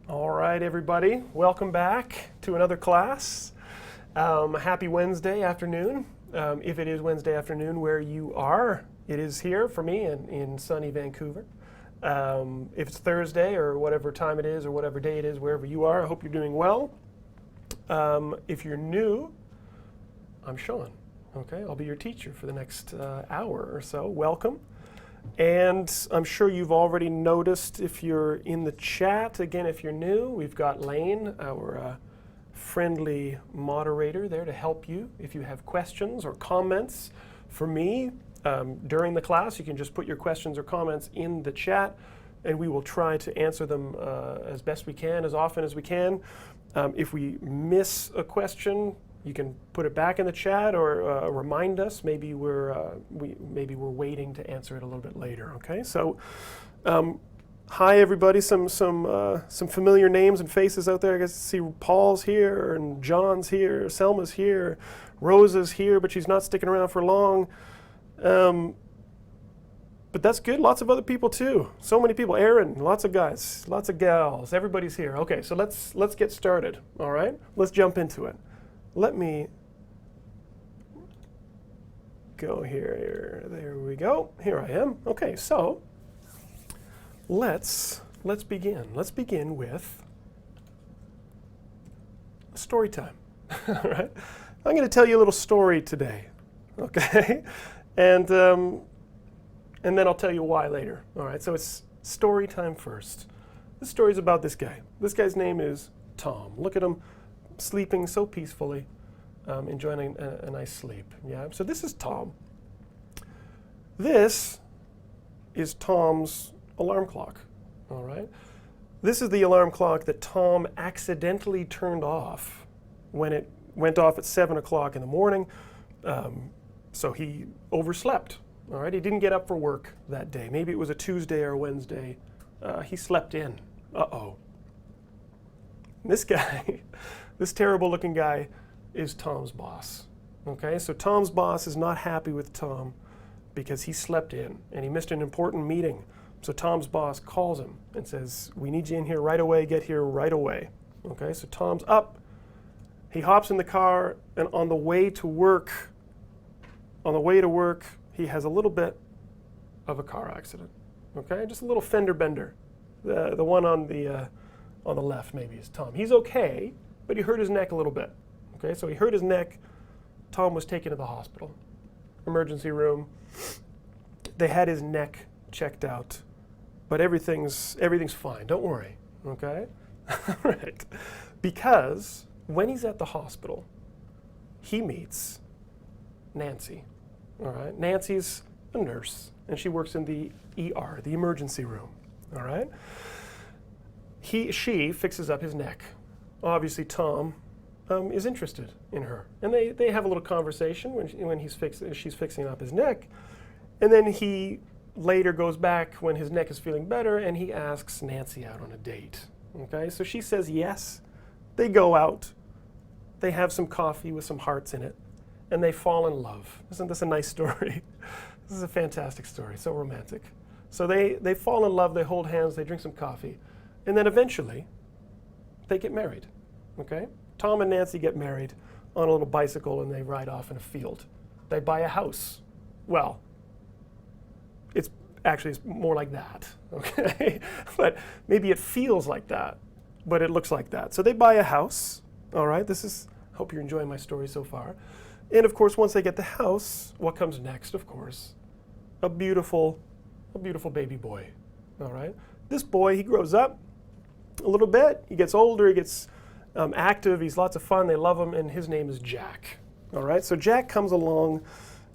All right, everybody, welcome back to another class. Happy Wednesday afternoon. If it is Wednesday afternoon where you are, it is here for me in sunny Vancouver. If it's Thursday or whatever time it is or whatever day it is, wherever you are, I hope you're doing well. If you're new, I'm Shaun. Okay, I'll be your teacher for the next hour or so. Welcome. And I'm sure you've already noticed if you're in the chat, again, if you're new, we've got Lane, our friendly moderator there to help you. If you have questions or comments for me during the class, you can just put your questions or comments in the chat and we will try to answer them as best we can, as often as we can. If we miss a question, you can put it back in the chat or remind us. Maybe we're waiting to answer it a little bit later. Okay, so hi everybody. Some familiar names and faces out there. I guess see Paul's here and John's here, Selma's here, Rosa's here, but she's not sticking around for long. But that's good. Lots of other people too. So many people. Aaron, lots of guys, lots of gals. Everybody's here. Okay, so let's get started. All right, let's jump into it. Let me go here. There we go. Here I am. Okay, so let's begin. Let's begin with story time. All right. I'm going to tell you a little story today. Okay, and then I'll tell you why later. All right. So it's story time first. This story is about this guy. This guy's name is Tom. Look at him. Sleeping so peacefully, enjoying a nice sleep. Yeah. So this is Tom. This is Tom's alarm clock. All right. This is the alarm clock that Tom accidentally turned off when it went off at 7 o'clock in the morning. So he overslept. All right. He didn't get up for work that day. Maybe it was a Tuesday or a Wednesday. He slept in. Uh-oh. This guy. This terrible looking guy is Tom's boss. Okay, so Tom's boss is not happy with Tom because he slept in and he missed an important meeting. So Tom's boss calls him and says, "We need you in here right away, get here right away." Okay, so Tom's up, he hops in the car, and on the way to work, he has a little bit of a car accident. Okay, just a little fender bender. The one on the left maybe is Tom. He's okay, but he hurt his neck a little bit. Okay, so he hurt his neck. Tom was taken to the hospital, emergency room. They had his neck checked out, but everything's fine. Don't worry. Okay, right? Because when he's at the hospital, he meets Nancy. All right, Nancy's a nurse, and she works in the ER, the emergency room. All right. She fixes up his neck. Obviously, Tom is interested in her, and they have a little conversation when she's fixing up his neck, and then he later goes back when his neck is feeling better, and he asks Nancy out on a date. Okay, so she says yes. They go out. They have some coffee with some hearts in it, and they fall in love. Isn't this a nice story? This is a fantastic story. So romantic. So they fall in love. They hold hands. They drink some coffee, and then eventually they get married. Okay? Tom and Nancy get married on a little bicycle and they ride off in a field. They buy a house. Well, it's more like that. Okay? But maybe it feels like that, but it looks like that. So they buy a house. All right? Hope you're enjoying my story so far. And of course, once they get the house, what comes next, of course? A beautiful baby boy. All right? This boy, he grows up a little bit. He gets older. He gets active. He's lots of fun. They love him, and his name is Jack. All right. So Jack comes along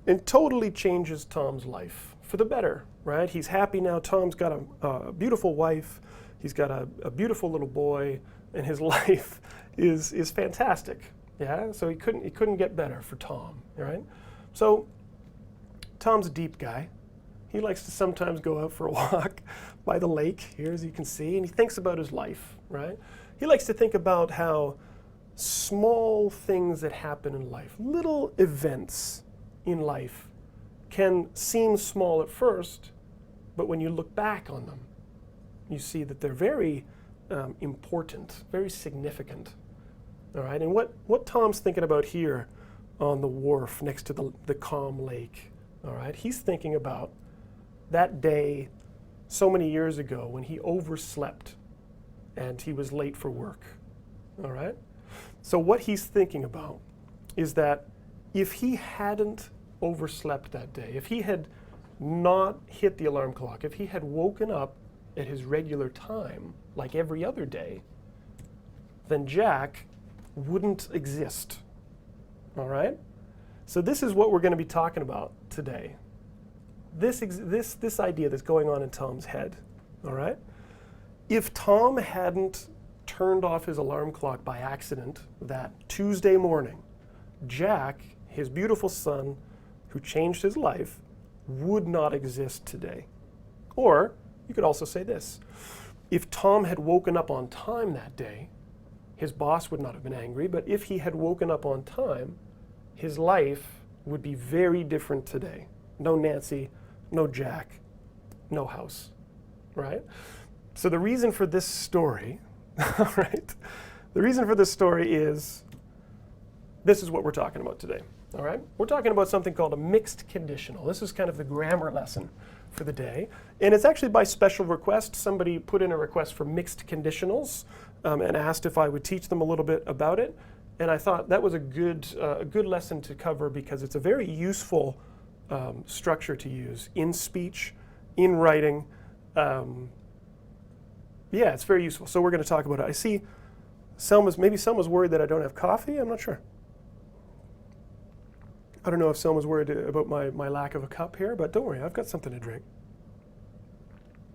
and totally changes Tom's life for the better. Right. He's happy now. Tom's got a beautiful wife. He's got a beautiful little boy, and his life is fantastic. Yeah. So he couldn't get better for Tom. Right. So Tom's a deep guy. He likes to sometimes go out for a walk by the lake here, as you can see, and he thinks about his life, right? He likes to think about how small things that happen in life, little events in life, can seem small at first, but when you look back on them, you see that they're very important, very significant. All right, and what Tom's thinking about here on the wharf next to the calm lake, all right, he's thinking about that day so many years ago when he overslept and he was late for work, all right? So what he's thinking about is that if he hadn't overslept that day, if he had not hit the alarm clock, if he had woken up at his regular time, like every other day, then Jack wouldn't exist, all right? So this is what we're going to be talking about today. This idea that's going on in Tom's head, all right? If Tom hadn't turned off his alarm clock by accident that Tuesday morning, Jack, his beautiful son, who changed his life, would not exist today. Or you could also say this: if Tom had woken up on time that day, his boss would not have been angry, but if he had woken up on time, his life would be very different today. No Nancy, no Jack, no house, right? So the reason for this story, all right, the reason for this story is, this is what we're talking about today, all right? We're talking about something called a mixed conditional. This is kind of the grammar lesson for the day. And it's actually by special request. Somebody put in a request for mixed conditionals and asked if I would teach them a little bit about it. And I thought that was a good lesson to cover because it's a very useful structure to use in speech, in writing. Yeah, it's very useful. So we're going to talk about it. I see maybe Selma's worried that I don't have coffee. I'm not sure. I don't know if Selma's worried about my lack of a cup here, but don't worry, I've got something to drink.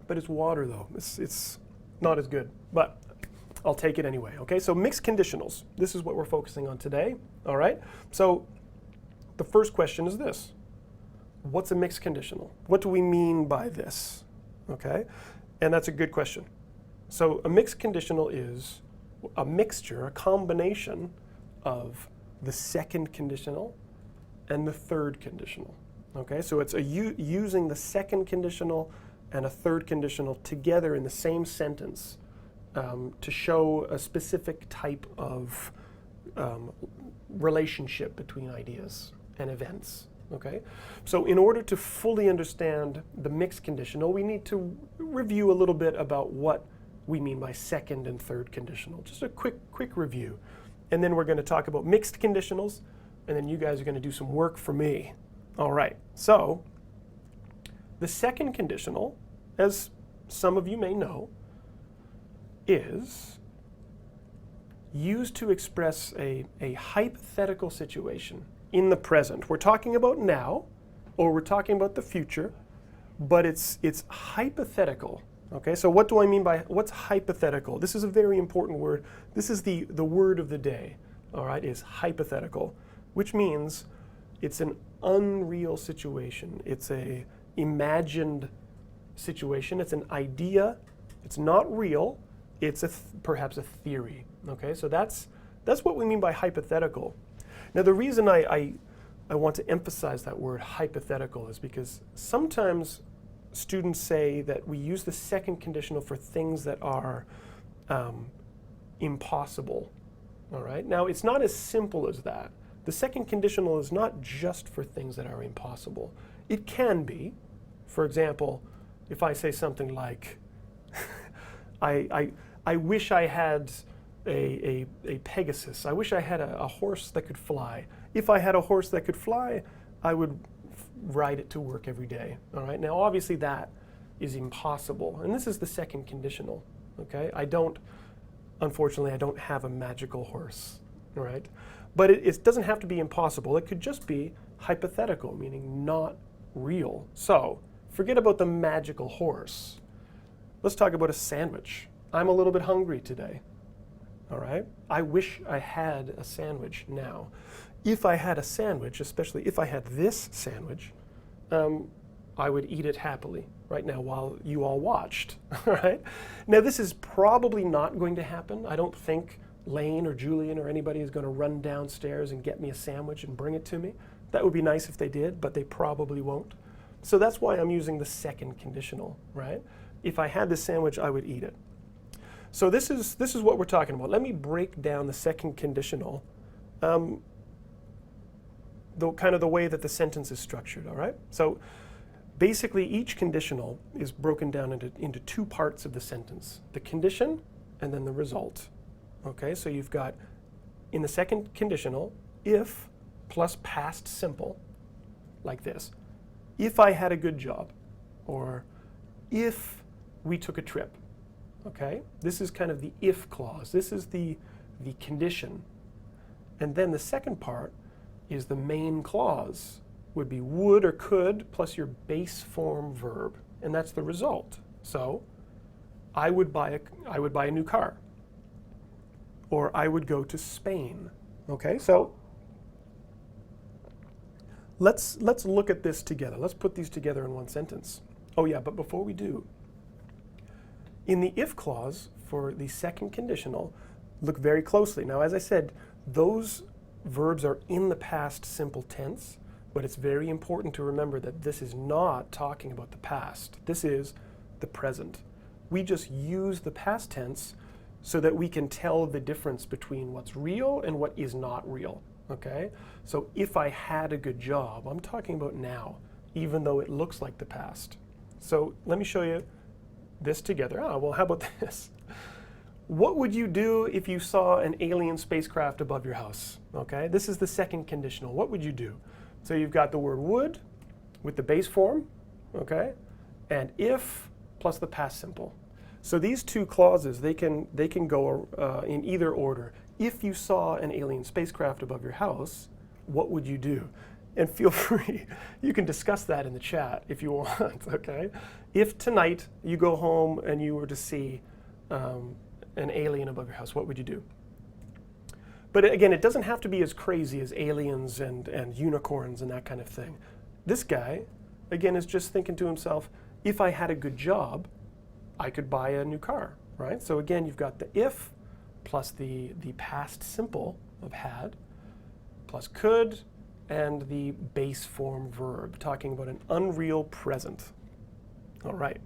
But it's water though. It's not as good, but I'll take it anyway, okay? So mixed conditionals, this is what we're focusing on today, all right? So the first question is this: what's a mixed conditional? What do we mean by this, okay? And that's a good question. So a mixed conditional is a mixture, a combination of the second conditional and the third conditional, okay? So it's using the second conditional and a third conditional together in the same sentence to show a specific type of relationship between ideas and events, okay? So in order to fully understand the mixed conditional, we need to review a little bit about what we mean by second and third conditional. Just a quick review. And then we're going to talk about mixed conditionals, and then you guys are going to do some work for me. All right, so the second conditional, as some of you may know, is used to express a hypothetical situation in the present. We're talking about now, or we're talking about the future, but it's hypothetical. Okay, so what do I mean by, what's hypothetical? This is a very important word. This is the word of the day, all right, is hypothetical, which means it's an unreal situation. It's a imagined situation. It's an idea. It's not real. It's perhaps a theory, okay? So that's what we mean by hypothetical. Now the reason I want to emphasize that word hypothetical is because sometimes students say that we use the second conditional for things that are impossible, all right? Now, it's not as simple as that. The second conditional is not just for things that are impossible. It can be. For example, if I say something like, I wish I had a Pegasus. I wish I had a horse that could fly. If I had a horse that could fly, I would ride it to work every day, all right? Now, obviously that is impossible, and this is the second conditional, okay? Unfortunately, I don't have a magical horse, all right? But it doesn't have to be impossible. It could just be hypothetical, meaning not real. So, forget about the magical horse. Let's talk about a sandwich. I'm a little bit hungry today, all right? I wish I had a sandwich now. If I had a sandwich, especially if I had this sandwich, I would eat it happily right now while you all watched, all right? Now, this is probably not going to happen. I don't think Lane or Julian or anybody is going to run downstairs and get me a sandwich and bring it to me. That would be nice if they did, but they probably won't. So that's why I'm using the second conditional, right? If I had this sandwich, I would eat it. So this is what we're talking about. Let me break down the second conditional, the kind of the way that the sentence is structured, all right? So basically each conditional is broken down into two parts of the sentence, the condition and then the result. Okay, so you've got in the second conditional, if plus past simple, like this. If I had a good job, or if we took a trip. Okay, this is kind of the if clause. This is the condition. And then the second part is the main clause, would be would or could plus your base form verb, and that's the result. So I would buy a new car, or I would go to Spain. Okay, so let's look at this together. Let's put these together in one sentence. Oh yeah, but before we do, in the if clause for the second conditional, look very closely. Now, as I said, those verbs are in the past simple tense, but it's very important to remember that this is not talking about the past. This is the present. We just use the past tense so that we can tell the difference between what's real and what is not real, okay? So if I had a good job, I'm talking about now, even though it looks like the past. So let me show you this together. Oh, well, how about this? What would you do if you saw an alien spacecraft above your house? Okay, this is the second conditional. What would you do? So you've got the word would with the base form, okay, and if plus the past simple. So these two clauses, they can go in either order. If you saw an alien spacecraft above your house, what would you do? And feel free, you can discuss that in the chat if you want, okay? If tonight you go home and you were to see an alien above your house, what would you do? But again, it doesn't have to be as crazy as aliens and unicorns and that kind of thing. This guy, again, is just thinking to himself, if I had a good job, I could buy a new car, right? So again, you've got the if plus the past simple of had plus could and the base form verb, talking about an unreal present. All right.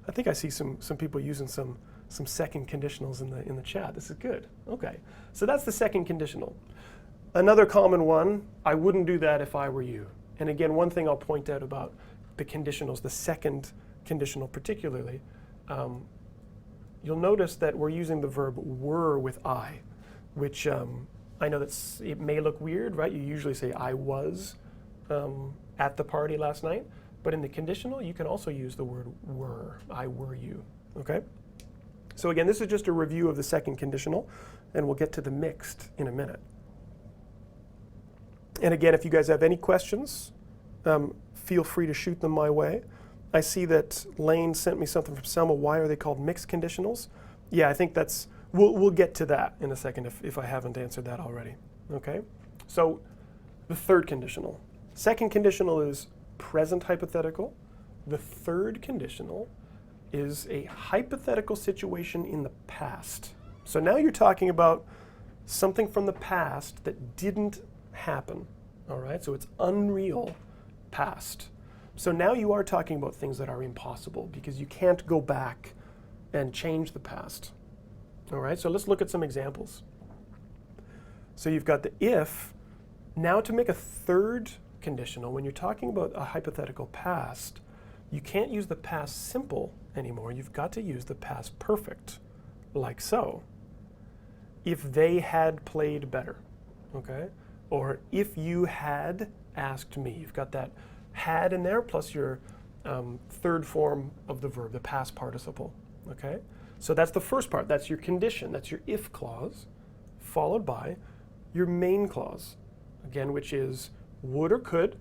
I think I see some people using some second conditionals in the chat. This is good. Okay. So that's the second conditional. Another common one, I wouldn't do that if I were you. And again, one thing I'll point out about the conditionals, the second conditional particularly, you'll notice that we're using the verb were with I, which I know it may look weird, right? You usually say I was at the party last night, but in the conditional, you can also use the word were, I were you, okay? So again, this is just a review of the second conditional, and we'll get to the mixed in a minute. And again, if you guys have any questions, feel free to shoot them my way. I see that Lane sent me something from Selma. Why are they called mixed conditionals? Yeah, I think that's, we'll get to that in a second if I haven't answered that already. Okay, so the third conditional. Second conditional is present hypothetical. The third conditional is a hypothetical situation in the past. So now you're talking about something from the past that didn't happen. All right, so it's unreal past. So now you are talking about things that are impossible because you can't go back and change the past. All right, so let's look at some examples. So you've got the if. Now to make a third conditional, when you're talking about a hypothetical past, you can't use the past simple anymore. You've got to use the past perfect, like so. If they had played better, okay? Or if you had asked me. You've got that had in there plus your third form of the verb, the past participle, okay? So that's the first part. That's your condition. That's your if clause, followed by your main clause, again, which is would or could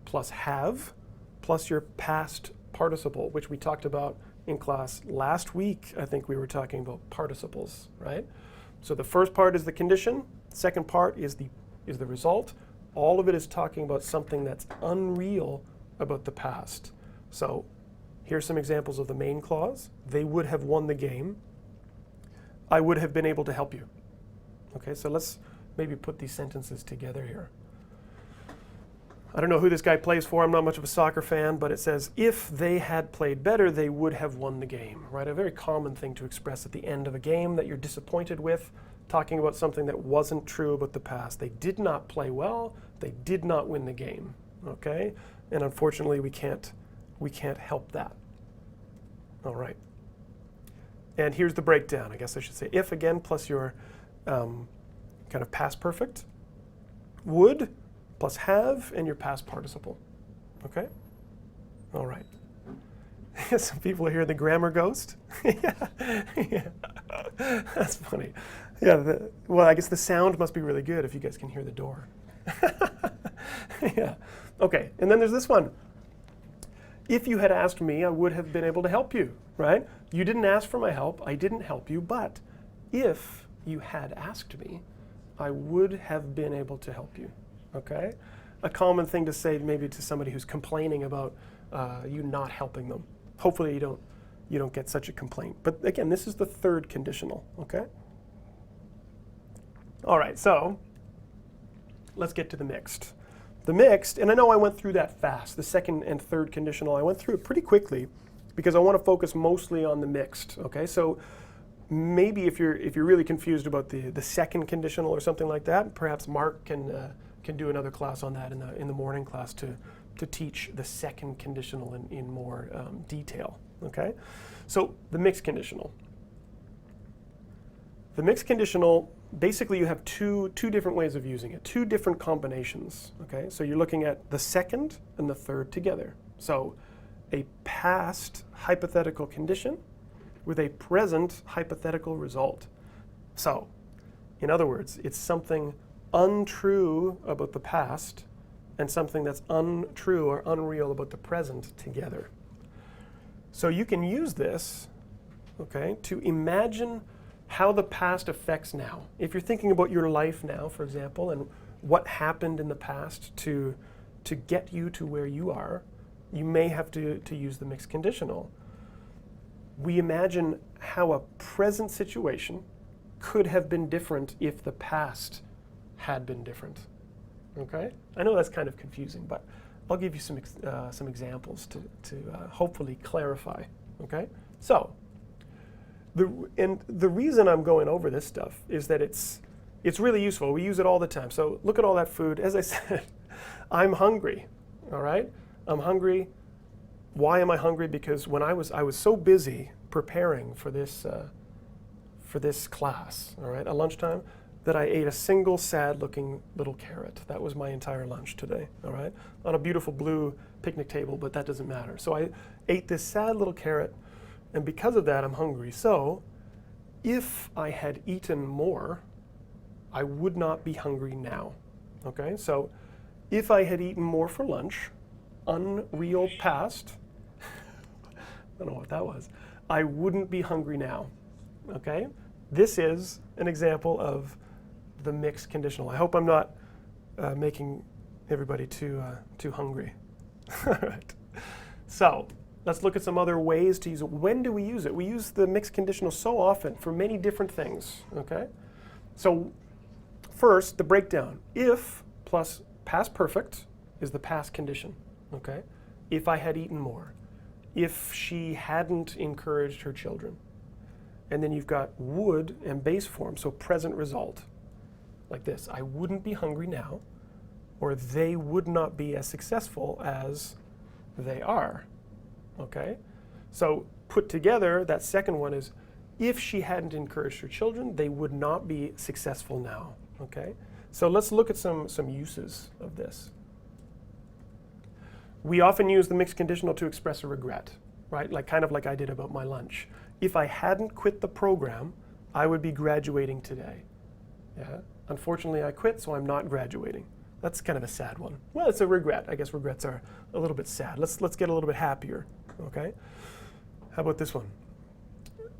plus have plus your past participle, which we talked about in class last week. I think we were talking about participles, right? So the first part is the condition. Second part is the result. All of it is talking about something that's unreal about the past. So here's some examples of the main clause. They would have won the game. I would have been able to help you. Okay, so let's maybe put these sentences together here. I don't know who this guy plays for. I'm not much of a soccer fan, but it says, if they had played better, they would have won the game, right? A very common thing to express at the end of a game that you're disappointed with, talking about something that wasn't true about the past. They did not play well. They did not win the game, okay? And unfortunately, we can't help that. All right. And here's the breakdown. I guess I should say if again plus your kind of past perfect, would plus have, and your past participle. Okay? All right. Some people hear the grammar ghost. Yeah. That's funny. Yeah, well, I guess the sound must be really good if you guys can hear the door. Yeah. Okay, and then there's this one. If you had asked me, I would have been able to help you, right? You didn't ask for my help. I didn't help you, but if you had asked me, I would have been able to help you. Okay? A common thing to say maybe to somebody who's complaining about you not helping them. Hopefully you don't get such a complaint. But again, this is the third conditional, okay? All right, so let's get to the mixed. The mixed, and I know I went through that fast, the second and third conditional. I went through it pretty quickly because I want to focus mostly on the mixed, okay? So maybe if you're really confused about the second conditional or something like that, perhaps Mark can do another class on that in the morning class to teach the second conditional in more detail. Okay, so the mixed conditional. The mixed conditional, basically you have two different ways of using it, two different combinations. Okay, so you're looking at the second and the third together. So a past hypothetical condition with a present hypothetical result. So, in other words, it's something untrue about the past and something that's untrue or unreal about the present together. So you can use this, okay, to imagine how the past affects now. If you're thinking about your life now, for example, and what happened in the past to get you to where you are, you may have to use the mixed conditional. We imagine how a present situation could have been different if the past had been different. Okay? I know that's kind of confusing, but I'll give you some examples to hopefully clarify. Okay? So, the reason I'm going over this stuff is that it's really useful. We use it all the time. So look at all that food. As I said, I'm hungry. All right? I'm hungry. Why am I hungry? Because when I was so busy preparing for this class, all right, at lunchtime, that I ate a single sad-looking little carrot. That was my entire lunch today, all right, on a beautiful blue picnic table, but that doesn't matter. So I ate this sad little carrot, and because of that, I'm hungry. So if I had eaten more, I would not be hungry now, okay? So if I had eaten more for lunch, unreal past, I don't know what that was, I wouldn't be hungry now, okay? This is an example of the mixed conditional. I hope I'm not making everybody too hungry. All right. So let's look at some other ways to use it. When do we use it? We use the mixed conditional so often for many different things, okay? So first, the breakdown. If plus past perfect is the past condition, okay? If I had eaten more. If she hadn't encouraged her children. And then you've got would and base form, so present result. Like this, I wouldn't be hungry now, or they would not be as successful as they are, okay? So put together, that second one is, if she hadn't encouraged her children, they would not be successful now, okay? So let's look at some uses of this. We often use the mixed conditional to express a regret, right? Kind of like I did about my lunch. If I hadn't quit the program, I would be graduating today. Yeah? Unfortunately, I quit, so I'm not graduating. That's kind of a sad one. Well, it's a regret. I guess regrets are a little bit sad. Let's get a little bit happier, okay? How about this one?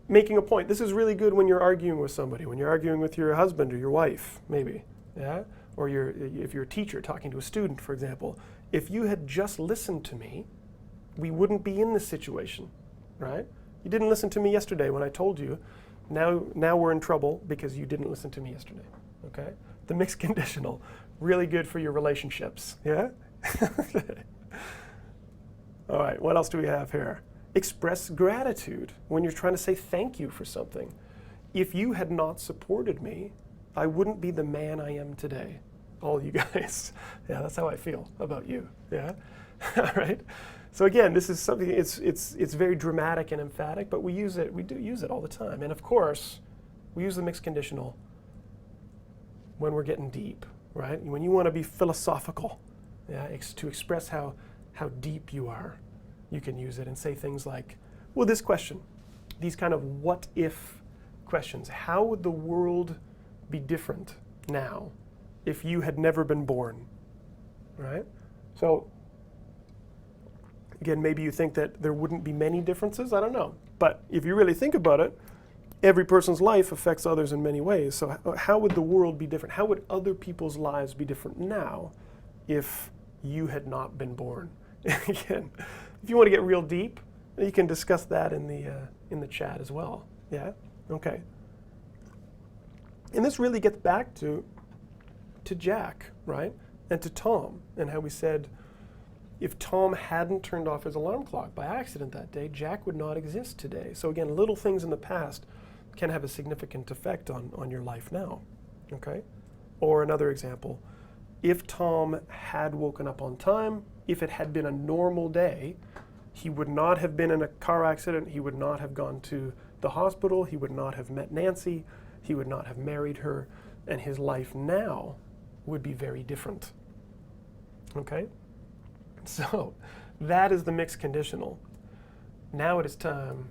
Making a point. This is really good when you're arguing with somebody, when you're arguing with your husband or your wife, maybe, yeah? Or if you're a teacher talking to a student, for example. If you had just listened to me, we wouldn't be in this situation, right? You didn't listen to me yesterday when I told you. Now we're in trouble because you didn't listen to me yesterday, okay? The mixed conditional, really good for your relationships, yeah? All right, what else do we have here? Express gratitude when you're trying to say thank you for something. If you had not supported me, I wouldn't be the man I am today. All you guys. Yeah, that's how I feel about you. Yeah? All right? So again, this is something, it's very dramatic and emphatic, but we do use it all the time. And of course, we use the mixed conditional when we're getting deep, right? When you want to be philosophical, yeah, to express how deep you are, you can use it and say things like, well, this question, these kind of what if questions. How would the world be different now if you had never been born, right? So again, maybe you think that there wouldn't be many differences, I don't know. But if you really think about it, every person's life affects others in many ways. So how would the world be different? How would other people's lives be different now if you had not been born? Again, if you want to get real deep, you can discuss that in the chat as well. Yeah? Okay. And this really gets back to Jack, right? And to Tom, and how we said, if Tom hadn't turned off his alarm clock by accident that day, Jack would not exist today. So again, little things in the past can have a significant effect on your life now, okay? Or another example, if Tom had woken up on time, if it had been a normal day, he would not have been in a car accident, he would not have gone to the hospital, he would not have met Nancy, he would not have married her, and his life now would be very different, okay? So that is the mixed conditional. Now it is time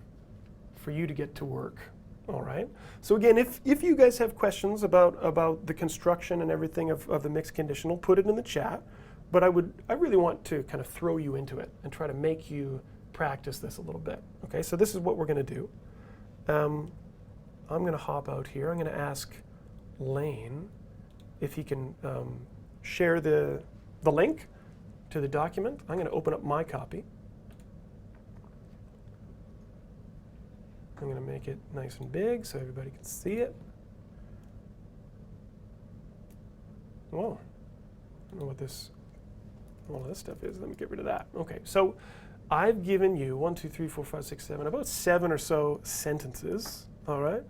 for you to get to work, all right? So again, if you guys have questions about the construction and everything of the mixed conditional, put it in the chat. But I really want to kind of throw you into it and try to make you practice this a little bit, okay? So this is what we're gonna do. I'm gonna hop out here. I'm gonna ask Lane if he can share the link to the document. I'm going to open up my copy. I'm going to make it nice and big so everybody can see it. Whoa, I don't know what all of this stuff is. Let me get rid of that. Okay, so I've given you 1, 2, 3, 4, 5, 6, 7, about 7 or so sentences, all right?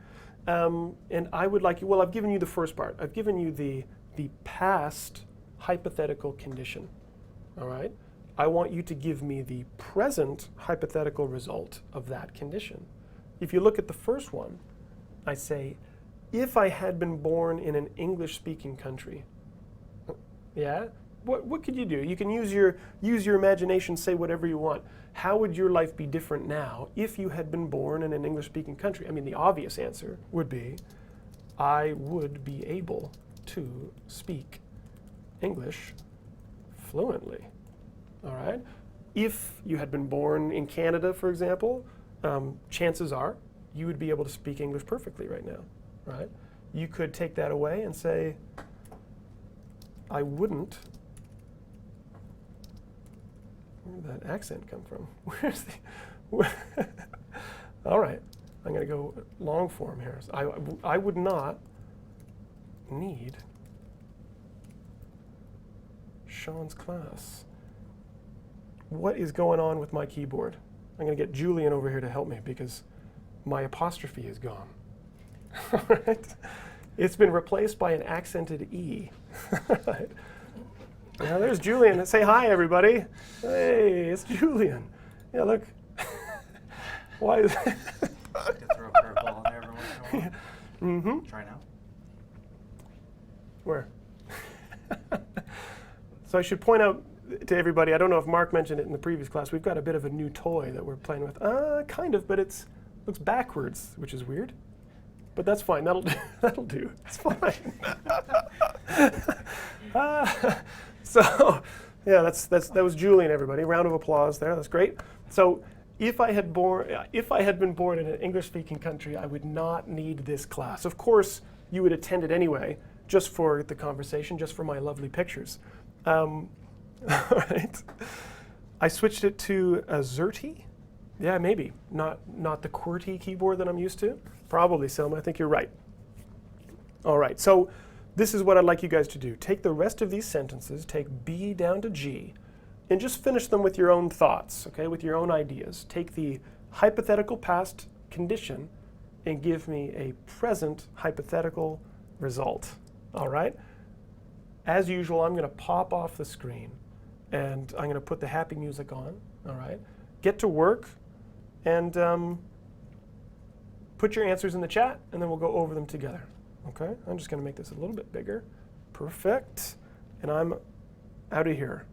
And I would like you, well, I've given you the first part. I've given you the past hypothetical condition. All right? I want you to give me the present hypothetical result of that condition. If you look at the first one, I say, if I had been born in an English-speaking country, yeah? What could you do? You can use your imagination, say whatever you want. How would your life be different now if you had been born in an English-speaking country? I mean, the obvious answer would be, I would be able to speak English fluently, all right? If you had been born in Canada, for example, chances are you would be able to speak English perfectly right now, right? You could take that away and say, I wouldn't. Where did that accent come from? Where's the, all right, I'm gonna go long form here. So I would not need Shaun's class. What is going on with my keyboard? I'm going to get Julian over here to help me because my apostrophe is gone. All right? It's been replaced by an accented E. Right. Now there's Julian. Say hi, everybody. Hey, it's Julian. Yeah, look. Why is throw a curveball in there every once in a while. Mm-hmm. Try now. Where? So I should point out to everybody, I don't know if Mark mentioned it in the previous class, we've got a bit of a new toy that we're playing with. Kind of, but it looks backwards, which is weird. But that's fine, that'll do. That'll do. It's fine. So, yeah, that was Julian, everybody. Round of applause there, that's great. So if I had been born in an English-speaking country, I would not need this class. Of course, you would attend it anyway, just for the conversation, just for my lovely pictures. All right. I switched it to a ZERTY. Yeah, maybe. Not the QWERTY keyboard that I'm used to. Probably, Selma. I think you're right. All right. So this is what I'd like you guys to do. Take the rest of these sentences, take B down to G, and just finish them with your own thoughts, okay, with your own ideas. Take the hypothetical past condition and give me a present hypothetical result, all right? As usual, I'm going to pop off the screen, and I'm going to put the happy music on, all right? Get to work, and put your answers in the chat, and then we'll go over them together, okay? I'm just going to make this a little bit bigger. Perfect. And I'm out of here.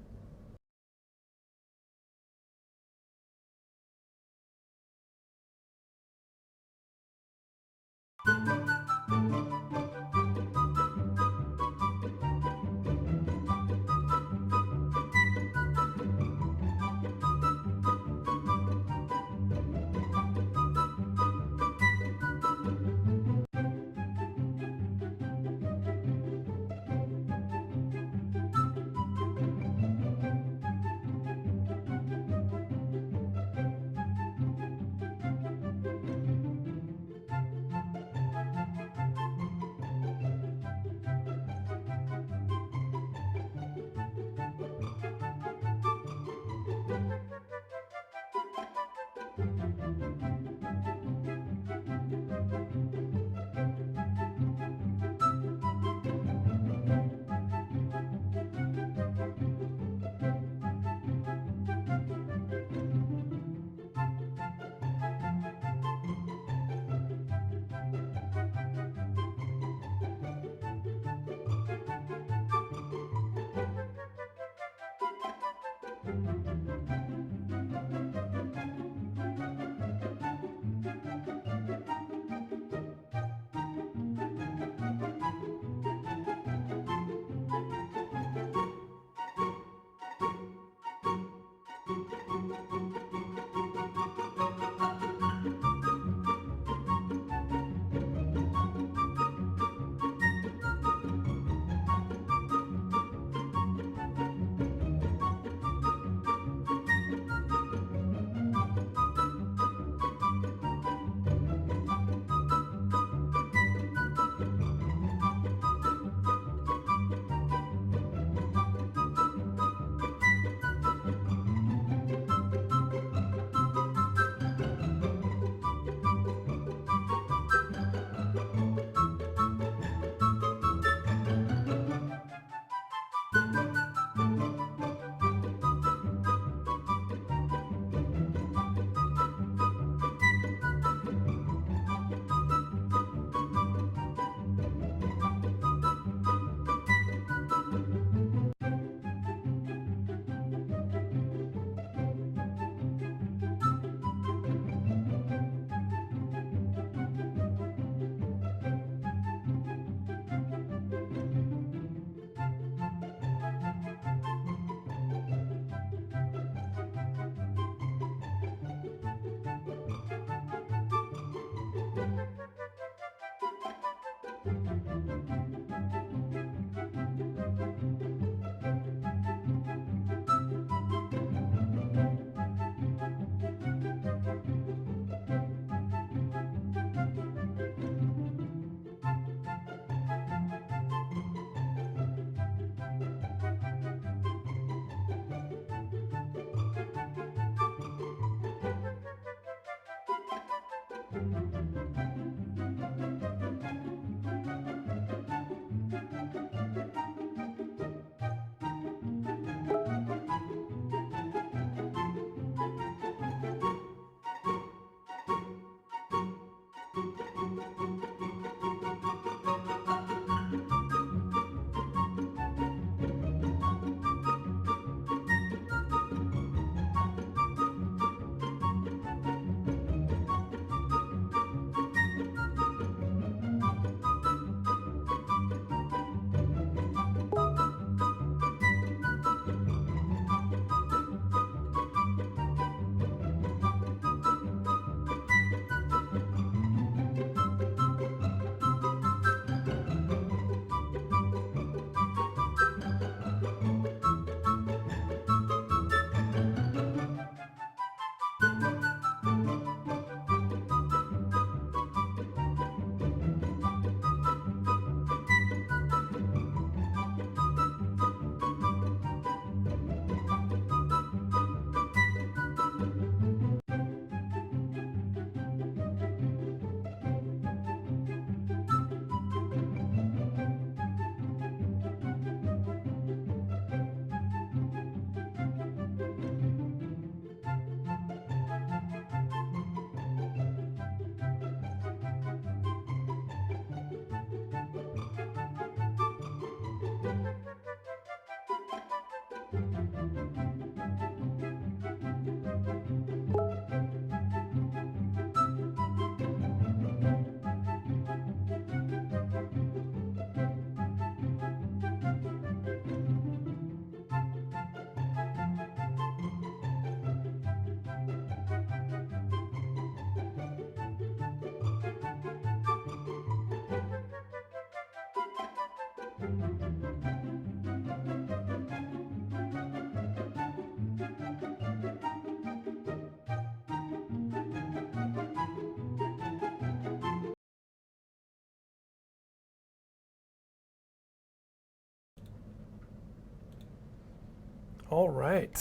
All right.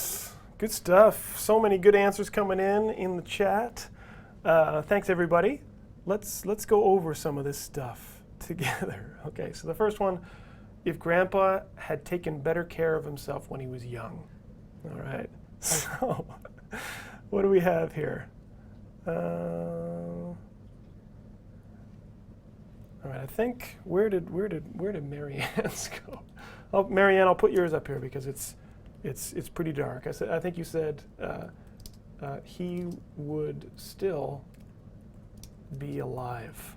Good stuff. So many good answers coming in the chat. Thanks, everybody. Let's go over some of this stuff together. Okay, so the first one, if Grandpa had taken better care of himself when he was young. All right. So, what do we have here? All right, I think where did Marianne's go? Oh, Marianne, I'll put yours up here because it's pretty dark. I think you said he would still be alive,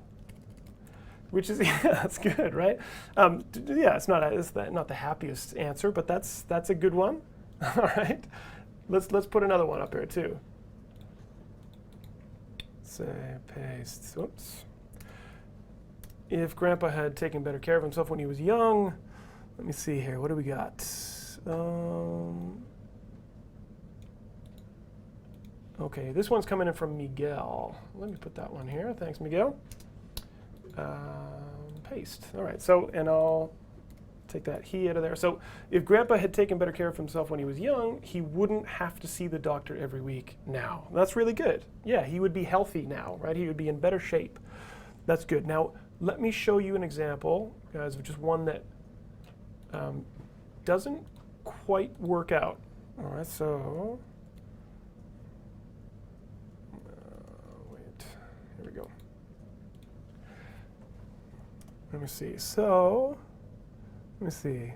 which is yeah, that's good, right? Yeah, it's not the happiest answer, but that's a good one. All right, let's put another one up here too. Say paste. Oops. If Grandpa had taken better care of himself when he was young, let me see here. What do we got? Okay, this one's coming in from Miguel. Let me put that one here. Thanks, Miguel. Paste. All right, so, and I'll take that he out of there. So if Grandpa had taken better care of himself when he was young, he wouldn't have to see the doctor every week now. That's really good. Yeah, he would be healthy now, right? He would be in better shape. That's good. Now, let me show you an example, guys, of just one that doesn't quite work out. All right, so wait, here we go. Let me see. So, let me see.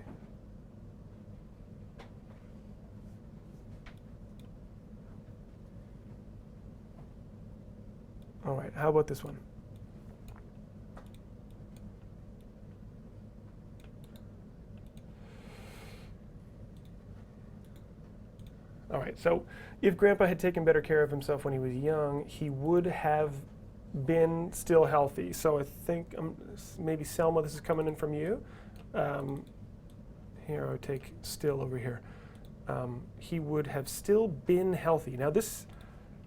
All right, how about this one? All right, so if Grandpa had taken better care of himself when he was young, he would have been still healthy. So I think maybe Selma, this is coming in from you. Here, I would take still over here. He would have still been healthy. Now this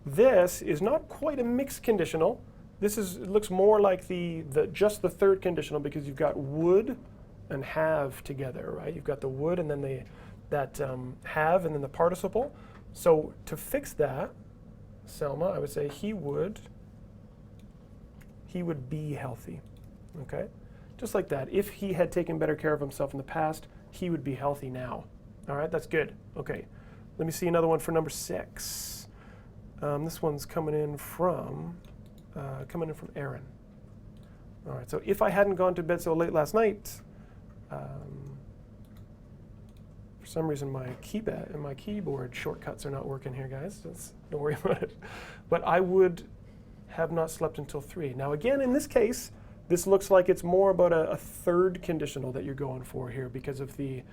is not quite a mixed conditional. It looks more like just the third conditional because you've got would and have together, right? You've got the would and then that have and then the participle. So to fix that, Selma, I would say he would be healthy, okay? Just like that. If he had taken better care of himself in the past, he would be healthy now. All right, that's good. Okay, let me see another one for number 6. This one's coming in from Aaron. All right, so if I hadn't gone to bed so late last night, for some reason, my keyboard shortcuts are not working here, guys. Don't worry about it. But I would have not slept until 3. Now, again, in this case, this looks like it's more about a third conditional that you're going for here because of the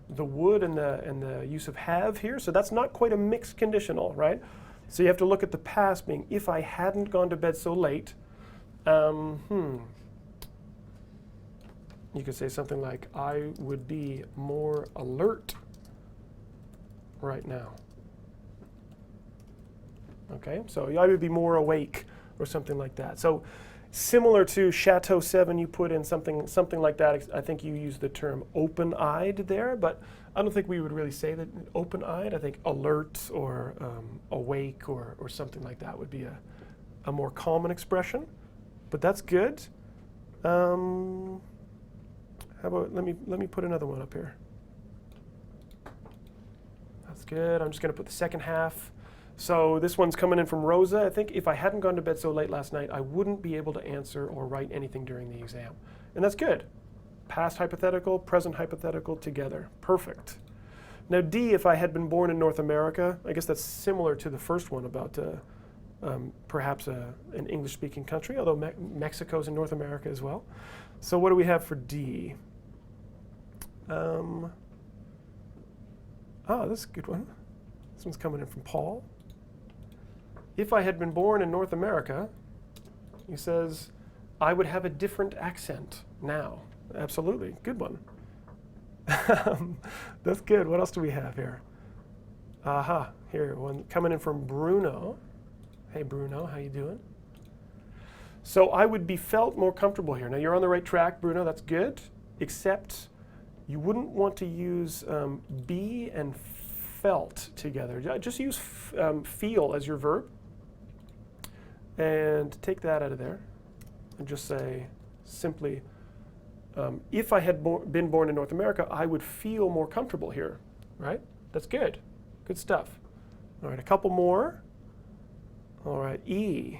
would and the use of have here. So that's not quite a mixed conditional, right? So you have to look at the past being if I hadn't gone to bed so late. You could say something like, I would be more alert right now. Okay, so I would be more awake or something like that. So similar to Chateau 7, you put in something like that. I think you use the term open-eyed there, but I don't think we would really say that open-eyed. I think alert or awake or something like that would be a more common expression, but that's good. How about, let me put another one up here. That's good. I'm just going to put the second half. So this one's coming in from Rosa. I think if I hadn't gone to bed so late last night, I wouldn't be able to answer or write anything during the exam. And that's good. Past hypothetical, present hypothetical together. Perfect. Now D, if I had been born in North America, I guess that's similar to the first one about perhaps an English-speaking country, although Mexico's in North America as well. So what do we have for D? This is a good one. This one's coming in from Paul. If I had been born in North America, he says, I would have a different accent now. Absolutely, good one. That's good. What else do we have here? Here, one coming in from Bruno. Hey Bruno, how you doing? So I would be felt more comfortable here. Now you're on the right track, Bruno, that's good, except you wouldn't want to use be and felt together. Just use feel as your verb. And take that out of there. And just say simply, if I had been born in North America, I would feel more comfortable here, right? That's good. Good stuff. All right, a couple more. All right, E.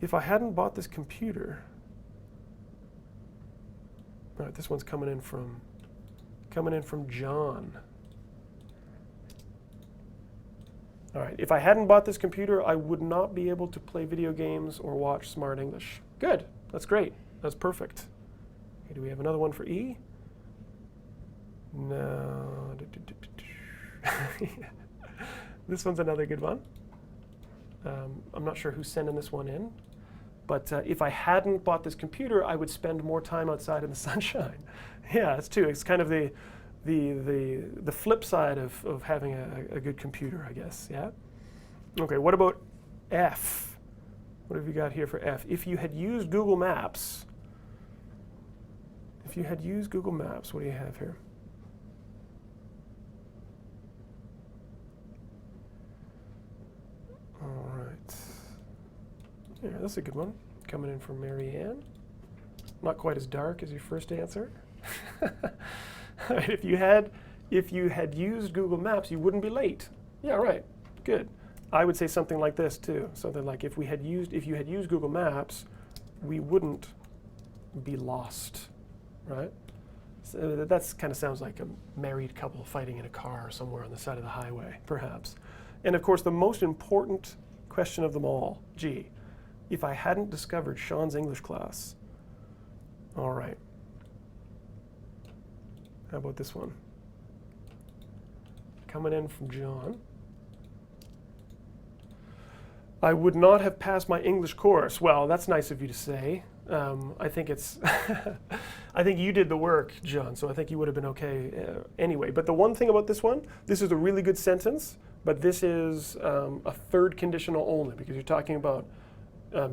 If I hadn't bought this computer. All right, this one's coming in from John. All right, if I hadn't bought this computer, I would not be able to play video games or watch Smart English. Good, that's great, that's perfect. Okay, do we have another one for E? No. This one's another good one. I'm not sure who's sending this one in, but if I hadn't bought this computer, I would spend more time outside in the sunshine. Yeah, it's true. It's kind of the flip side of having a good computer, I guess. Yeah. Okay. What about F? What have you got here for F? If you had used Google Maps. If you had used Google Maps, what do you have here? All right. Yeah, that's a good one. Coming in from Mary Ann. Not quite as dark as your first answer. All right, if you had used Google Maps, you wouldn't be late. Yeah, right. Good. I would say something like this too. Something like if you had used Google Maps, we wouldn't be lost, right? So that kind of sounds like a married couple fighting in a car somewhere on the side of the highway, perhaps. And of course, the most important question of them all, G. If I hadn't discovered Shaun's English class. All right. How about this one? Coming in from John. I would not have passed my English course. Well, that's nice of you to say. I think it's, I think you did the work, John, so I think you would have been okay anyway. But the one thing about this one, this is a really good sentence, but this is a third conditional only because you're talking about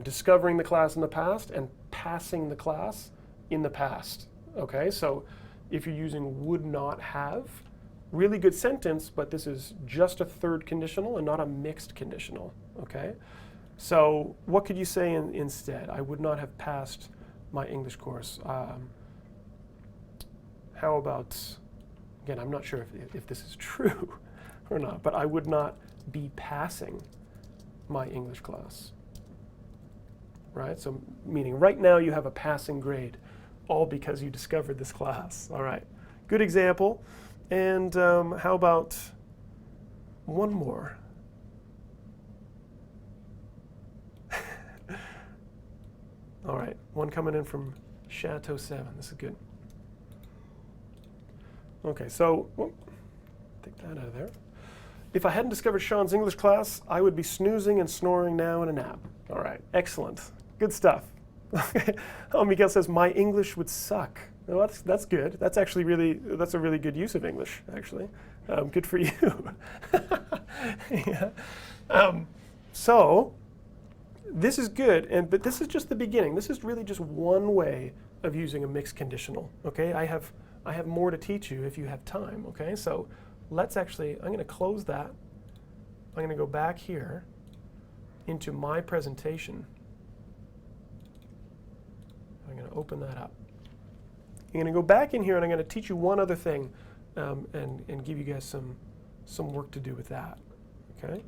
discovering the class in the past and passing the class in the past. Okay, so if you're using would not have, really good sentence, but this is just a third conditional and not a mixed conditional. Okay, so what could you say instead? I would not have passed my English course. How about, again, I'm not sure if this is true or not, but I would not be passing my English class. Right, so meaning right now you have a passing grade, all because you discovered this class. All right, good example. And how about one more? All right, one coming in from Chateau 7. This is good. Okay, so take that out of there. If I hadn't discovered Shaun's English class, I would be snoozing and snoring now in a nap. All right, excellent. Good stuff. Oh, Miguel says, my English would suck. Well, that's good. That's actually that's a really good use of English, actually. Good for you. Yeah. So this is good, but this is just the beginning. This is really just one way of using a mixed conditional. Okay, I have more to teach you if you have time. Okay, so let's actually, I'm going to close that. I'm going to go back here into my presentation. I'm going to open that up. I'm going to go back in here and I'm going to teach you one other thing and give you guys some work to do with that. Okay?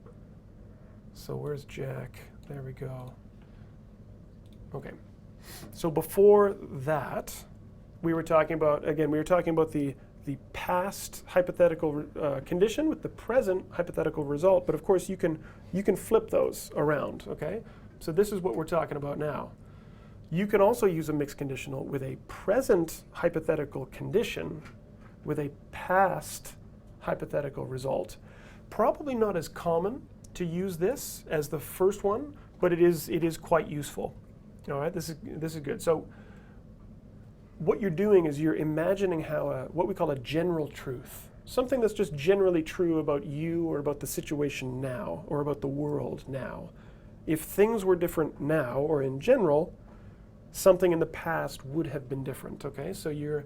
So where's Jack? There we go. Okay. So before that, we were talking about, again, the past hypothetical condition with the present hypothetical result, but of course you can flip those around, okay? So this is what we're talking about now. You can also use a mixed conditional with a present hypothetical condition with a past hypothetical result. Probably not as common to use this as the first one, but it is quite useful. All right, this is good. So what you're doing is you're imagining how what we call a general truth, something that's just generally true about you or about the situation now or about the world now. If things were different now or in general, something in the past would have been different, okay? So you're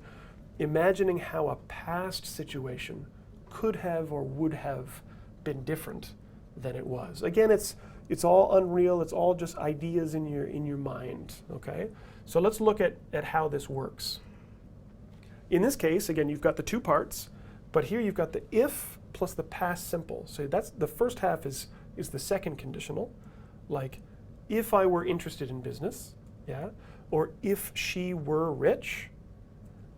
imagining how a past situation could have or would have been different than it was. Again, it's all unreal. It's all just ideas in your mind. Okay, so let's look at how this works. In this case, again, you've got the two parts, but here you've got the if plus the past simple. So that's the first half is the second conditional, like if I were interested in business, yeah, or if she were rich.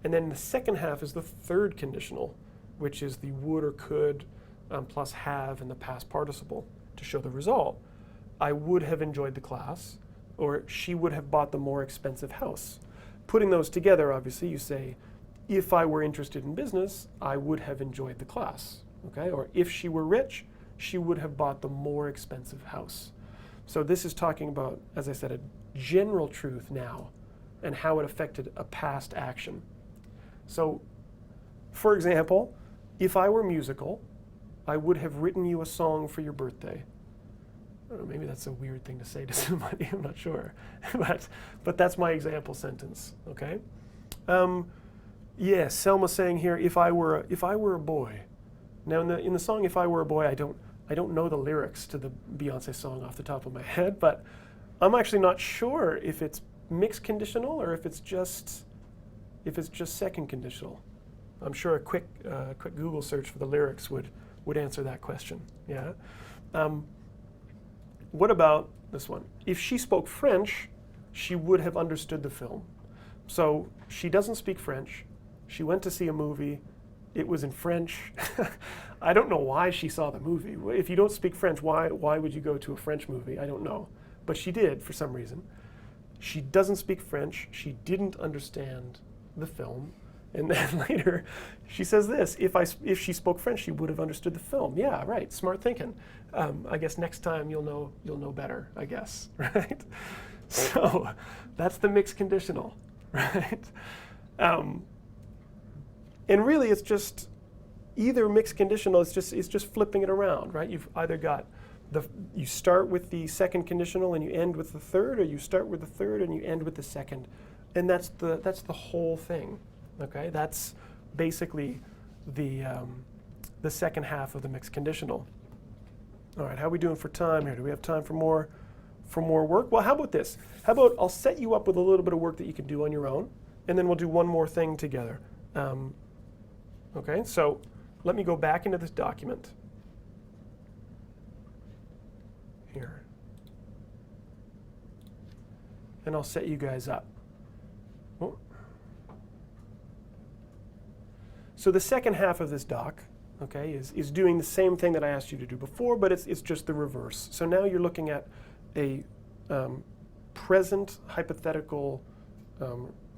And then the second half is the third conditional, which is the would or could plus have in the past participle to show the result. I would have enjoyed the class, or she would have bought the more expensive house. Putting those together, obviously, you say, if I were interested in business, I would have enjoyed the class. Okay? Or if she were rich, she would have bought the more expensive house. So this is talking about, as I said, a general truth now and how it affected a past action. So, for example, if I were musical, I would have written you a song for your birthday. I don't know, maybe that's a weird thing to say to somebody, I'm not sure. but that's my example sentence, okay? Yeah, Selma's saying here, if I were a boy. Now in the song If I Were a Boy, I don't know the lyrics to the Beyonce song off the top of my head, but I'm actually not sure if it's mixed conditional or if it's just second conditional. I'm sure a quick Google search for the lyrics would answer that question. Yeah. What about this one? If she spoke French, she would have understood the film. So she doesn't speak French. She went to see a movie. It was in French. I don't know why she saw the movie. If you don't speak French, why would you go to a French movie? I don't know. But she did for some reason. She doesn't speak French. She didn't understand the film. And then later, she says this, if she spoke French, she would have understood the film. Yeah, right, smart thinking. I guess next time you'll know better, I guess, right? So that's the mixed conditional, right? And really it's just, either mixed conditional, it's just flipping it around, right? You've either got you start with the second conditional and you end with the third, or you start with the third and you end with the second. And that's the whole thing. Okay, that's basically the second half of the mixed conditional. All right, how are we doing for time here? Do we have time for more work? Well, how about this? How about I'll set you up with a little bit of work that you can do on your own, and then we'll do one more thing together. Okay, so let me go back into this document here, and I'll set you guys up. Oh. So the second half of this doc, okay, is doing the same thing that I asked you to do before, but it's just the reverse. So now you're looking at a present hypothetical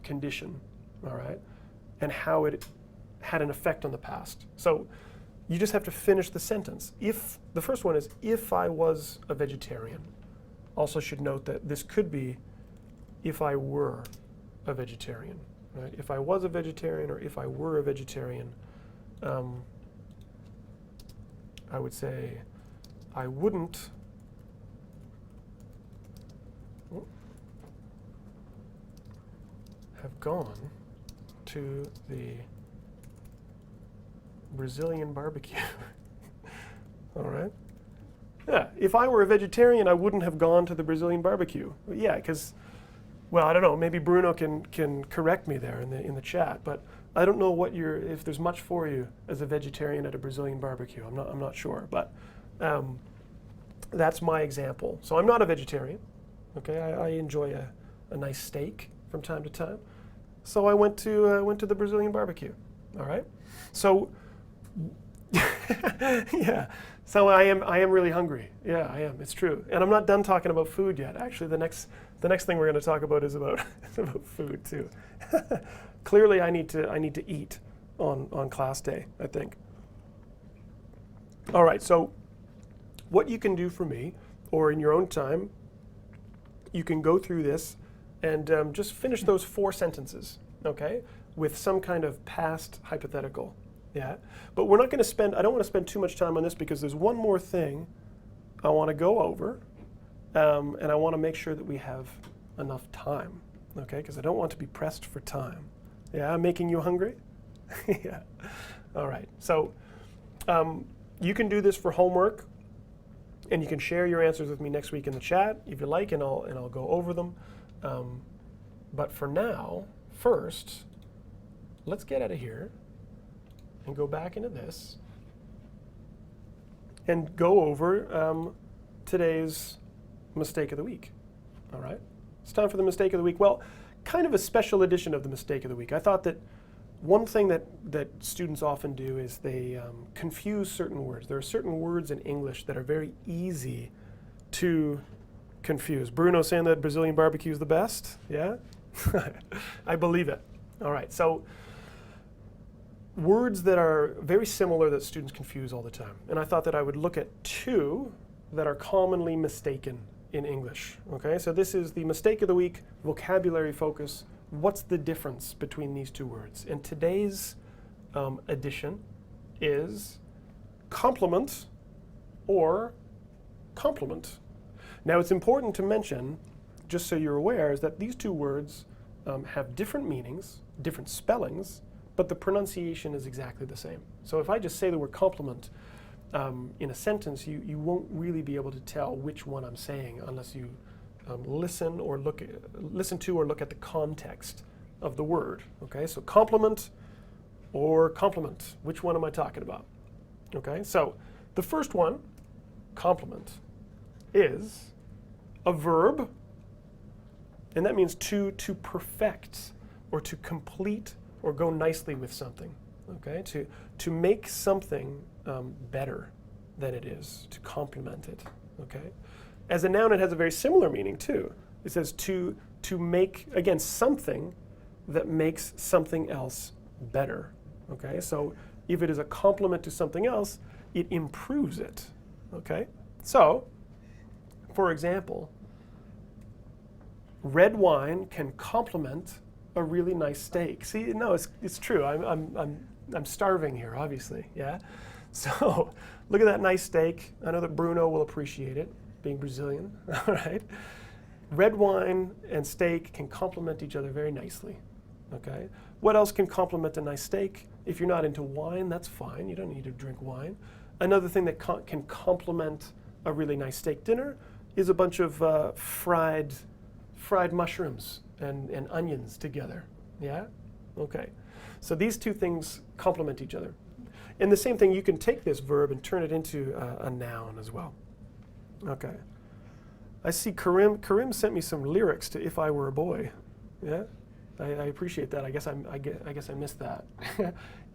condition, all right, and how it had an effect on the past. So you just have to finish the sentence. If the first one is, if I was a vegetarian. Also should note that this could be if I were a vegetarian. Right? If I was a vegetarian or if I were a vegetarian, I would say I wouldn't have gone to the Brazilian barbecue. All right? Yeah, if I were a vegetarian, I wouldn't have gone to the Brazilian barbecue. Yeah, because, well, I don't know. Maybe Bruno can correct me there in the chat, but I don't know if there's much for you as a vegetarian at a Brazilian barbecue. I'm not sure, but that's my example. So I'm not a vegetarian. Okay, I enjoy a nice steak from time to time. So I went to the Brazilian barbecue. All right. So yeah. So I am really hungry. Yeah, I am. It's true. And I'm not done talking about food yet. Actually, the next thing we're going to talk about is about food too. Clearly, I need to eat on class day, I think. All right. So what you can do for me, or in your own time, you can go through this and just finish those 4 sentences, okay, with some kind of past hypothetical. Yeah, but we're not going to spend, I don't want to spend too much time on this because there's one more thing I want to go over, and I want to make sure that we have enough time, okay, because I don't want to be pressed for time. Yeah, I'm making you hungry? Yeah. All right, so You can do this for homework, and you can share your answers with me next week in the chat if you like, and I'll go over them. But for now, first, let's get out of here and go back into this and go over today's mistake of the week. All right? It's time for the mistake of the week. Well, kind of a special edition of the mistake of the week. I thought that one thing that students often do is they confuse certain words. There are certain words in English that are very easy to confuse. Bruno saying that Brazilian barbecue is the best? Yeah? I believe it. All right, so words that are very similar that students confuse all the time. And I thought that I would look at two that are commonly mistaken in English. Okay, so this is the mistake of the week, vocabulary focus. What's the difference between these two words? And today's edition is complement or complement. Now it's important to mention, just so you're aware, is that these two words have different meanings, different spellings, but the pronunciation is exactly the same. So if I just say the word complement in a sentence, you won't really be able to tell which one I'm saying unless you listen to or look at the context of the word. Okay, so complement or complement. Which one am I talking about? Okay, so the first one, complement, is a verb, and that means to perfect or to complete or go nicely with something. Okay, to make something better than it is, to complement it. Okay. As a noun, it has a very similar meaning too. It says to make, again, something that makes something else better. Okay, so if it is a complement to something else, it improves it. Okay, so for example, red wine can complement a really nice steak. See, no, it's true. I'm starving here, obviously. Yeah, so look at that nice steak. I know that Bruno will appreciate it, being Brazilian. All right, red wine and steak can complement each other very nicely. Okay, what else can complement a nice steak? If you're not into wine, that's fine. You don't need to drink wine. Another thing that can complement a really nice steak dinner is a bunch of fried mushrooms and onions together. Yeah? Okay. So these two things complement each other. And the same thing, you can take this verb and turn it into a noun as well. Okay. I see Karim sent me some lyrics to If I Were a Boy. Yeah? I appreciate that. I guess I missed that.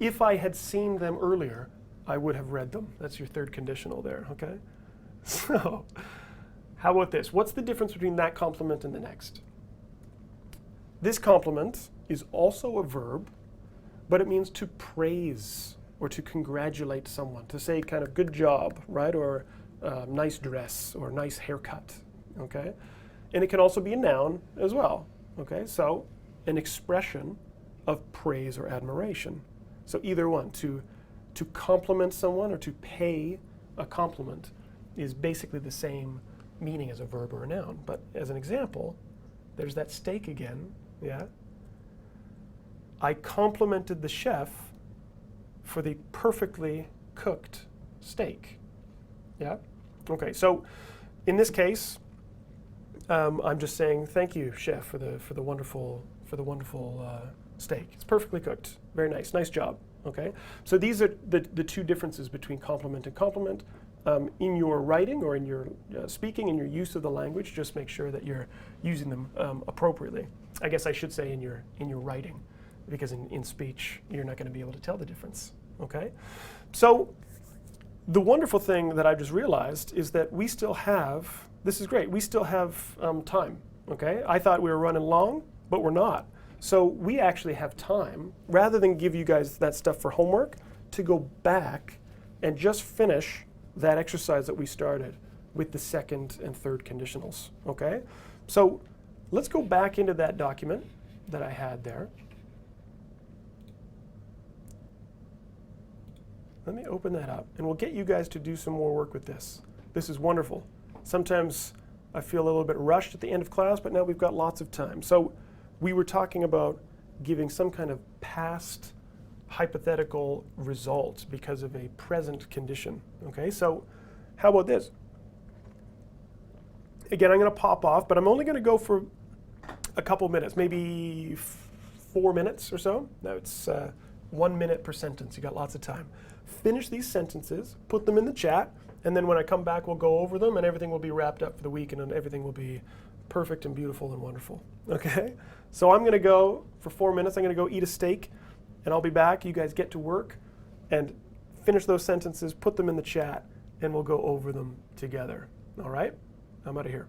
If I had seen them earlier, I would have read them. That's your third conditional there, okay? So, how about this? What's the difference between that complement and the next? This complement is also a verb, but it means to praise or to congratulate someone, to say kind of good job, right? Or nice dress or nice haircut, okay? And it can also be a noun as well, okay? So, an expression of praise or admiration. So either one, to compliment someone or to pay a compliment is basically the same meaning as a verb or a noun. But as an example, there's that steak again, yeah? I complimented the chef for the perfectly cooked steak, yeah? Okay, so in this case, I'm just saying thank you, chef, for the wonderful steak. It's perfectly cooked. Very nice job. Okay. So these are the two differences between compliment and complement. In your writing or in your speaking, in your use of the language, just make sure that you're using them appropriately. I guess I should say in your writing, because in speech you're not going to be able to tell the difference. Okay. So the wonderful thing that I just realized is that we still have. This is great. We still have time. Okay. I thought we were running long, but we're not. So we actually have time, rather than give you guys that stuff for homework, to go back and just finish that exercise that we started with the second and third conditionals, okay? So let's go back into that document that I had there. Let me open that up, and we'll get you guys to do some more work with this. This is wonderful. Sometimes I feel a little bit rushed at the end of class, but now we've got lots of time. So we were talking about giving some kind of past hypothetical results because of a present condition. Okay, so how about this? Again, I'm going to pop off, but I'm only going to go for a couple minutes, maybe 4 minutes or so. Now it's 1 minute per sentence. You got lots of time. Finish these sentences, put them in the chat, and then when I come back, we'll go over them, and everything will be wrapped up for the week, and then everything will be perfect and beautiful and wonderful. Okay? So I'm going to go for 4 minutes. I'm going to go eat a steak, and I'll be back. You guys get to work and finish those sentences, put them in the chat, and we'll go over them together. All right? I'm out of here.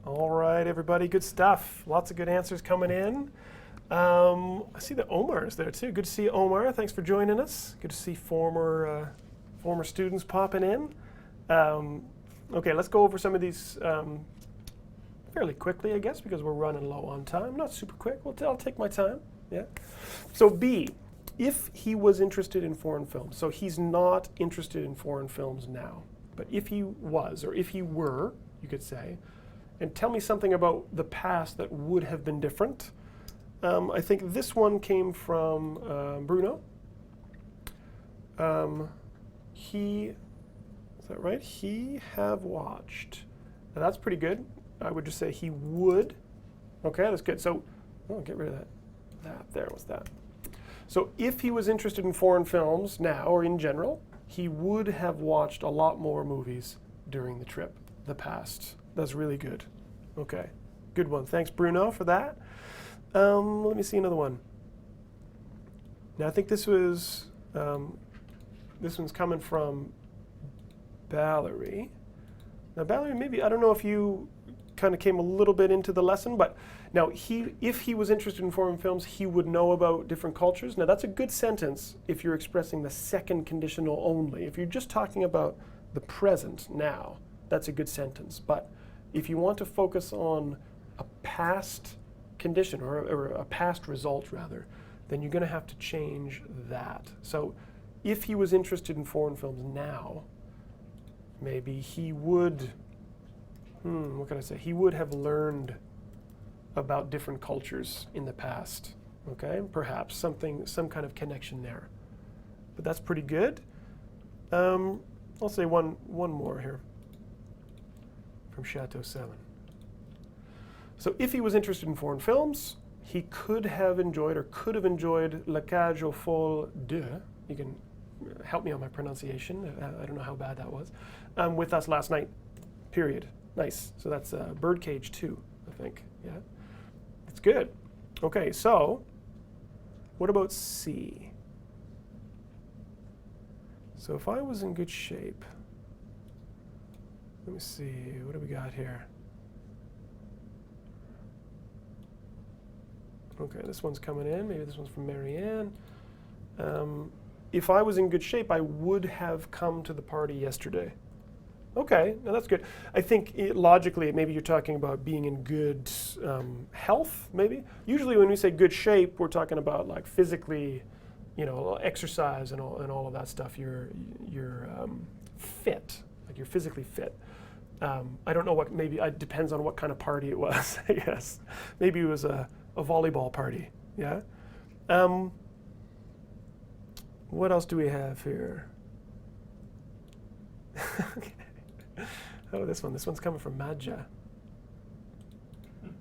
All right, everybody, good stuff. Lots of good answers coming in. I see that Omar is there too. Good to see you, Omar. Thanks for joining us. Good to see former students popping in. Okay, let's go over some of these fairly quickly, I guess, because we're running low on time. Not super quick. I'll take my time. Yeah. So B, if he was interested in foreign films. So he's not interested in foreign films now. But if he was, or if he were, you could say, and tell me something about the past that would have been different. I think this one came from Bruno. Is that right? He have watched. Now that's pretty good. I would just say he would. Okay, that's good. So, get rid of that. There was that. So if he was interested in foreign films now or in general, he would have watched a lot more movies during the trip, the past. That's really good. Okay, good one. Thanks, Bruno, for that. Let me see another one. Now I think this one's coming from Valerie. Now Valerie, maybe, I don't know if you kind of came a little bit into the lesson, but now if he was interested in foreign films, he would know about different cultures. Now that's a good sentence if you're expressing the second conditional only. If you're just talking about the present now, that's a good sentence. But if you want to focus on a past condition or a past result rather, then you're going to have to change that. So if he was interested in foreign films now, maybe he would, what can I say? He would have learned about different cultures in the past. Okay, perhaps some kind of connection there. But that's pretty good. I'll say one more here from Chateau 7. So if he was interested in foreign films, he could have enjoyed La Cage aux Folles 2. You can help me on my pronunciation. I don't know how bad that was. With us last night, period. Nice. So that's Birdcage 2, I think. Yeah, that's good. Okay, so what about C? So if I was in good shape, let me see, what do we got here? Okay, this one's coming in. Maybe this one's from Marianne. If I was in good shape, I would have come to the party yesterday. Okay, now that's good. I think logically, maybe you're talking about being in good health, maybe. Usually when we say good shape, we're talking about like physically, exercise and all of that stuff. You're fit, like you're physically fit. I don't know what, maybe it depends on what kind of party it was, I guess. Maybe it was a volleyball party, yeah? What else do we have here? Okay. Oh, this one's coming from Madja. It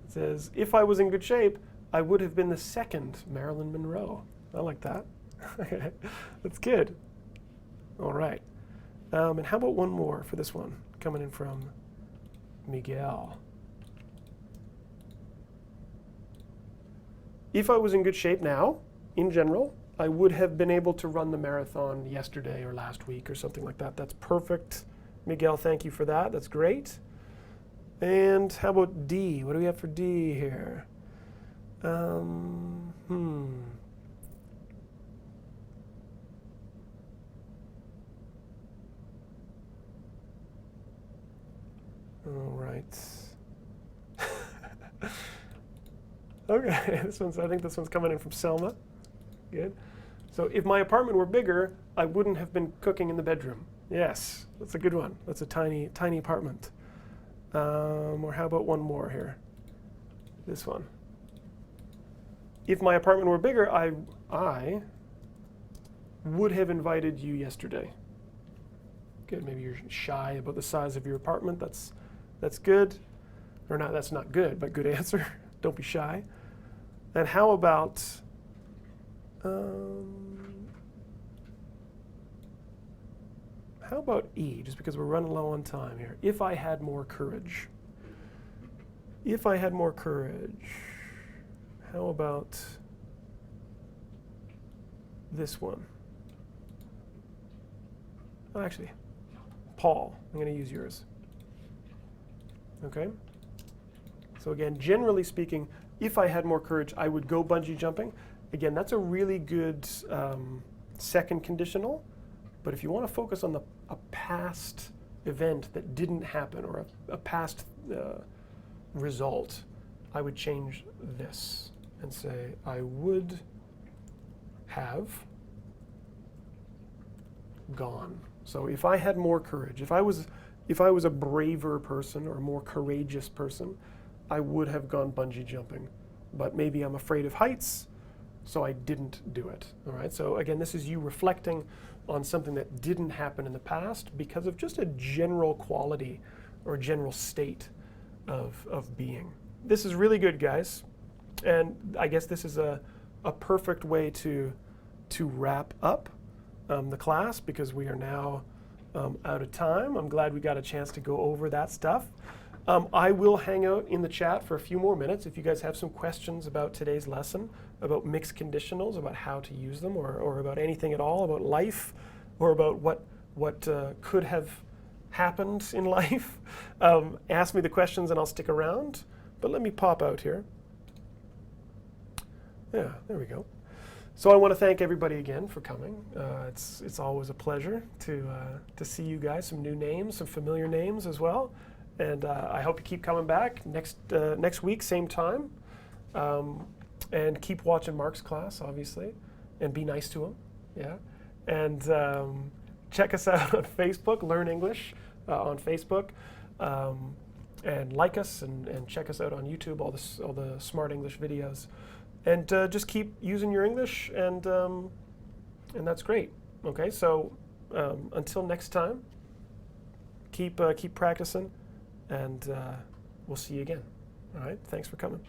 says, if I was in good shape, I would have been the second Marilyn Monroe. I like that. That's good. All right. And how about one more for this one, coming in from Miguel. If I was in good shape now, in general, I would have been able to run the marathon yesterday or last week or something like that. That's perfect. Miguel, thank you for that. That's great. And how about D? What do we have for D here? All right. Okay, I think this one's coming in from Selma. Good. So if my apartment were bigger, I wouldn't have been cooking in the bedroom. Yes, that's a good one. That's a tiny apartment. Or how about one more here? This one. If my apartment were bigger, I would have invited you yesterday. Good. Maybe you're shy about the size of your apartment. That's good. Or not, that's not good, but good answer. Don't be shy. And how about E, just because we're running low on time here. If I had more courage. If I had more courage. How about this one? Oh, actually, Paul, I'm going to use yours. Okay? So again, generally speaking, if I had more courage, I would go bungee jumping. Again, that's a really good second conditional. But if you want to focus on a past event that didn't happen or a past result, I would change this and say, I would have gone. So if I had more courage, if I was a braver person or a more courageous person, I would have gone bungee jumping. But maybe I'm afraid of heights, so I didn't do it. All right. So again, this is you reflecting on something that didn't happen in the past because of just a general quality or general state of being. This is really good, guys. And I guess this is a perfect way to wrap up the class because we are now out of time. I'm glad we got a chance to go over that stuff. I will hang out in the chat for a few more minutes if you guys have some questions about today's lesson, about mixed conditionals, about how to use them, or about anything at all, about life, or about what could have happened in life. Ask me the questions and I'll stick around. But let me pop out here. Yeah, there we go. So I want to thank everybody again for coming. It's always a pleasure to see you guys, some new names, some familiar names as well. And I hope you keep coming back next week, same time. And keep watching Mark's class, obviously, and be nice to him. Yeah. And check us out on Facebook, Learn English on Facebook. And like us and check us out on YouTube, all the Smart English videos. And just keep using your English, and that's great. Okay, so until next time, keep practicing, and we'll see you again. All right, thanks for coming.